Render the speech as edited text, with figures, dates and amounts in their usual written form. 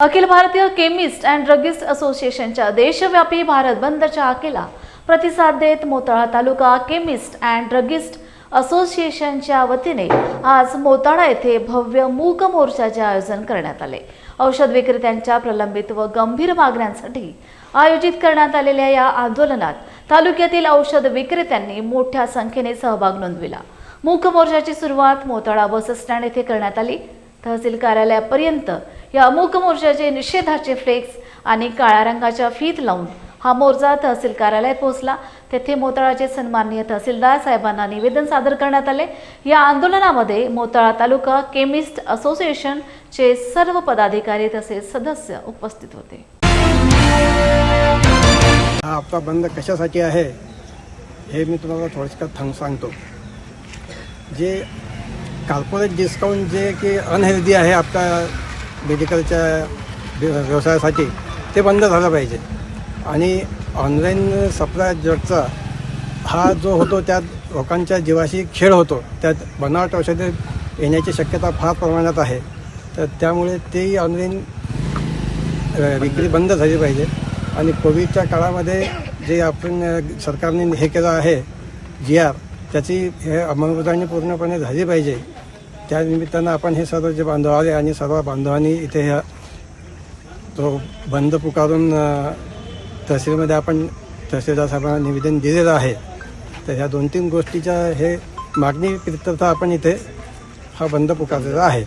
Akhil Bharatiya chemist and druggist असोसिएशनच्या देशव्यापी भारत बंदच्या हाकेला प्रतिसाद देत मोताळा तालुका केमिस्ट अँड ड्रगिस्ट असोसिएशनच्या वतीने आज मोताळा येथे भव्य मूक मोर्चाचे आयोजन करण्यात आले। औषध विक्रेत्यांच्या प्रलंबित व गंभीर मागण्यांसाठी आयोजित करण्यात आलेल्या या आंदोलनात तालुक्यातील औषध विक्रेत्यांनी मोठ्या संख्येने सहभाग नोंदविला। मूक मोर्चाची सुरुवात मोताळा बस स्टँड येथे करण्यात आली। तहसील कार्यालयापर्यंत या मूक मोर्चाचे निषेधाचे फ्लेक्स आणि काळ्या रंगाच्या फीत लावून हा मोर्चा तहसील कार्यालयात पोहोचला। तेथे मोताळाचे सन्माननीय तहसीलदार साहेबांना निवेदन सादर करण्यात आले। या आंदोलनामध्ये मोताळा तालुका केमिस्ट असोसिएशन चे सर्व पदाधिकारी तसेच सदस्य उपस्थित होते। हा आपला बंद कशासाठी आहे हे मी तुम्हाला थोडक्यात सांगतो। जे कॉर्पोरेट डिस्काउंट जे की अनहेल्दी आहे आपल्या मेडिकलच्या व्यवसायासाठी ते बंद झालं पाहिजे आणि ऑनलाईन सप्लाय ड्रगचा हा जो होतो त्यात लोकांच्या जीवाशी खेळ होतो। त्यात बनावट औषधे येण्याची शक्यता फार प्रमाणात आहे। तर त्यामुळे तेही ऑनलाईन विक्री बंद झाली पाहिजे आणि कोविडच्या काळामध्ये जे आपण सरकारने हे केलं आहे GR त्याची हे अंमलबजावणी पूर्णपणे झाली पाहिजे। त्या निमित्तानं आपण हे सर्व जे बांधव आले आणि सर्व बांधवांनी इथे ह्या तो बंद पुकारून तहसीलमध्ये आपण तहसीलदार साहेबांना निवेदन दिलेलं आहे। तर ह्या 2-3 गोष्टीच्या हे मागणी प्रित्यर्थ आपण इथे हा बंद पुकारलेला आहे।